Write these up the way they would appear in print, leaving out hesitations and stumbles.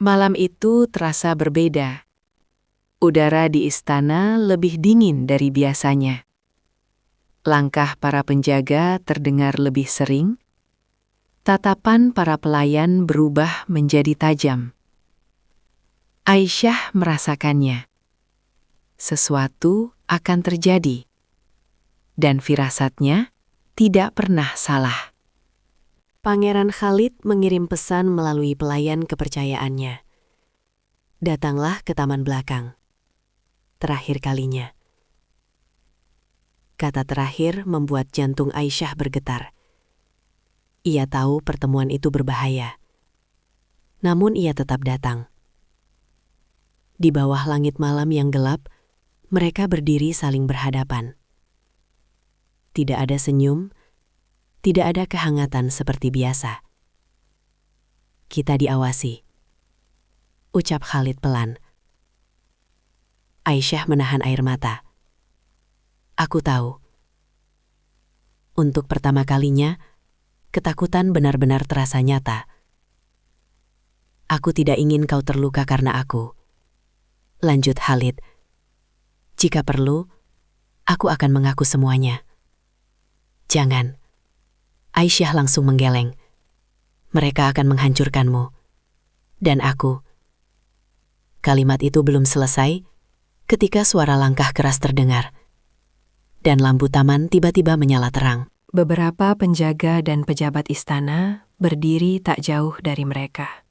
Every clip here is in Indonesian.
Malam itu terasa berbeda. Udara di istana lebih dingin dari biasanya. Langkah para penjaga terdengar lebih sering. Tatapan para pelayan berubah menjadi tajam. Aisyah merasakannya. Sesuatu akan terjadi. Dan firasatnya tidak pernah salah. Pangeran Khalid mengirim pesan melalui pelayan kepercayaannya. Datanglah ke taman belakang. Terakhir kalinya. Kata terakhir membuat jantung Aisyah bergetar. Ia tahu pertemuan itu berbahaya. Namun ia tetap datang. Di bawah langit malam yang gelap, mereka berdiri saling berhadapan. Tidak ada senyum, tidak ada kehangatan seperti biasa. Kita diawasi. Ucap Khalid pelan. Aisyah menahan air mata. Aku tahu. Untuk pertama kalinya, ketakutan benar-benar terasa nyata. Aku tidak ingin kau terluka karena aku. Lanjut Khalid. Jika perlu, aku akan mengaku semuanya. Jangan. Aisyah langsung menggeleng. Mereka akan menghancurkanmu. Dan aku. Kalimat itu belum selesai ketika suara langkah keras terdengar. Dan lampu taman tiba-tiba menyala terang. Beberapa penjaga dan pejabat istana berdiri tak jauh dari mereka.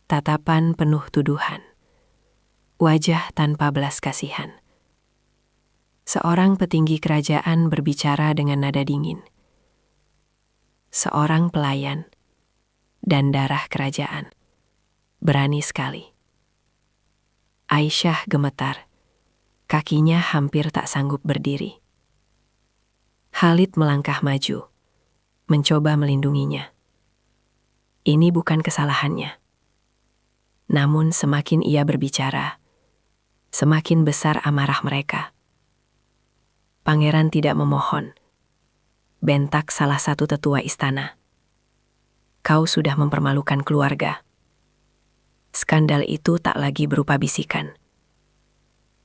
Tatapan penuh tuduhan. Wajah tanpa belas kasihan. Seorang petinggi kerajaan berbicara dengan nada dingin. Seorang pelayan dan darah kerajaan. Berani sekali. Aisyah gemetar. Kakinya hampir tak sanggup berdiri. Khalid melangkah maju, mencoba melindunginya. Ini bukan kesalahannya. Namun semakin ia berbicara, semakin besar amarah mereka. Pangeran tidak memohon. Bentak salah satu tetua istana. Kau sudah mempermalukan keluarga. Skandal itu tak lagi berupa bisikan.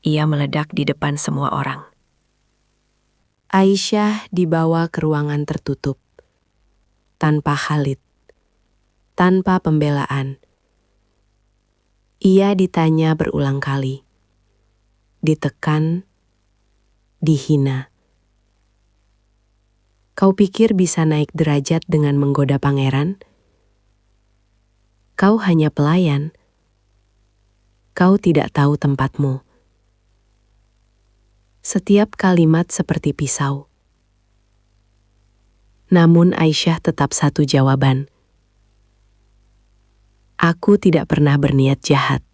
Ia meledak di depan semua orang. Aisyah dibawa ke ruangan tertutup. Tanpa Khalid. Tanpa pembelaan. Ia ditanya berulang kali. Ditekan. Dihina. Kau pikir bisa naik derajat dengan menggoda pangeran? Kau hanya pelayan. Kau tidak tahu tempatmu. Setiap kalimat seperti pisau. Namun Aisyah tetap satu jawaban. Aku tidak pernah berniat jahat.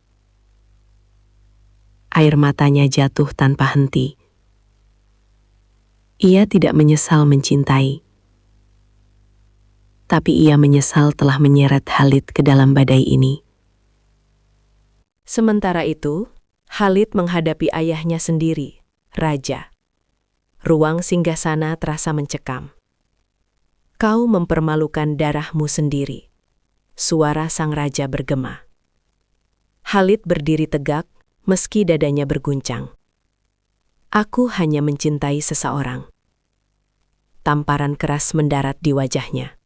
Air matanya jatuh tanpa henti. Ia tidak menyesal mencintai. Tapi ia menyesal telah menyeret Khalid ke dalam badai ini. Sementara itu, Khalid menghadapi ayahnya sendiri, Raja. Ruang singgasana terasa mencekam. Kau mempermalukan darahmu sendiri. Suara sang raja bergema. Khalid berdiri tegak, meski dadanya berguncang. Aku hanya mencintai seseorang. Tamparan keras mendarat di wajahnya.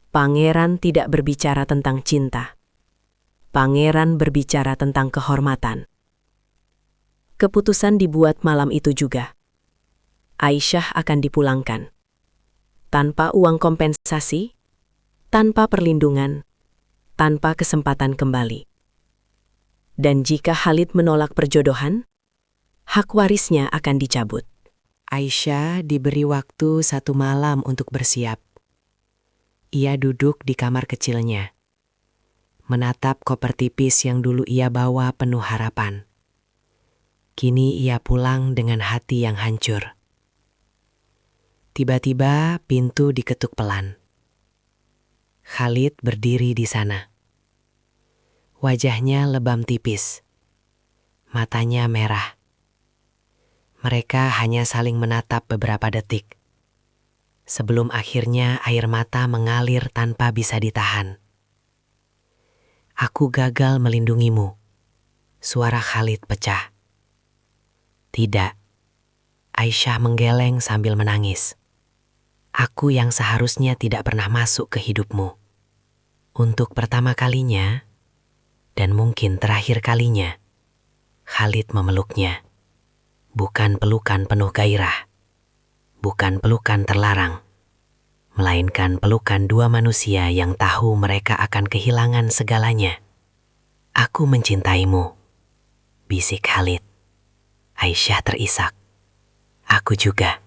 Pangeran tidak berbicara tentang cinta. Pangeran berbicara tentang kehormatan. Keputusan dibuat malam itu juga. Aisyah akan dipulangkan. Tanpa uang kompensasi, tanpa perlindungan, tanpa kesempatan kembali. Dan jika Khalid menolak perjodohan, hak warisnya akan dicabut. Aisyah diberi waktu 1 malam untuk bersiap. Ia duduk di kamar kecilnya. Menatap koper tipis yang dulu ia bawa penuh harapan. Kini ia pulang dengan hati yang hancur. Tiba-tiba pintu diketuk pelan. Khalid berdiri di sana. Wajahnya lebam tipis. Matanya merah. Mereka hanya saling menatap beberapa detik. Sebelum akhirnya air mata mengalir tanpa bisa ditahan. Aku gagal melindungimu. Suara Khalid pecah. Tidak. Aisyah menggeleng sambil menangis. Aku yang seharusnya tidak pernah masuk ke hidupmu. Untuk pertama kalinya, dan mungkin terakhir kalinya, Khalid memeluknya. Bukan pelukan penuh gairah. Bukan pelukan terlarang. Melainkan pelukan dua manusia yang tahu mereka akan kehilangan segalanya. Aku mencintaimu, bisik Khalid. Aisyah terisak. Aku juga.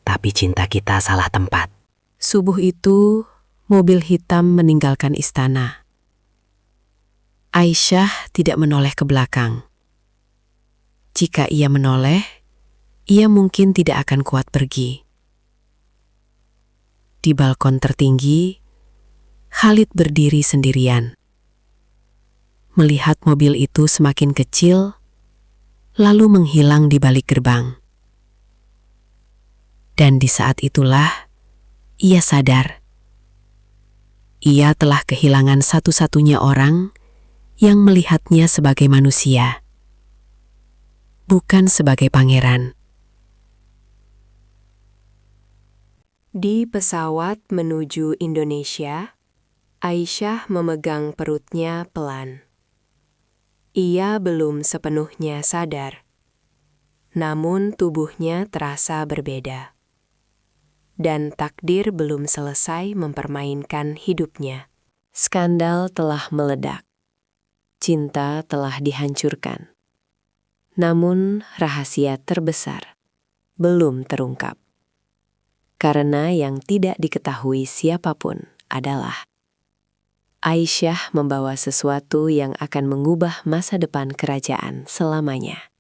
Tapi cinta kita salah tempat. Subuh itu, mobil hitam meninggalkan istana. Aisyah tidak menoleh ke belakang. Jika ia menoleh, ia mungkin tidak akan kuat pergi. Di balkon tertinggi, Khalid berdiri sendirian. Melihat mobil itu semakin kecil, lalu menghilang di balik gerbang. Dan di saat itulah, ia sadar. Ia telah kehilangan satu-satunya orang yang melihatnya sebagai manusia, bukan sebagai pangeran. Di pesawat menuju Indonesia, Aisyah memegang perutnya pelan. Ia belum sepenuhnya sadar, namun tubuhnya terasa berbeda. Dan takdir belum selesai mempermainkan hidupnya. Skandal telah meledak. Cinta telah dihancurkan. Namun rahasia terbesar belum terungkap. Karena yang tidak diketahui siapapun adalah Aisyah membawa sesuatu yang akan mengubah masa depan kerajaan selamanya.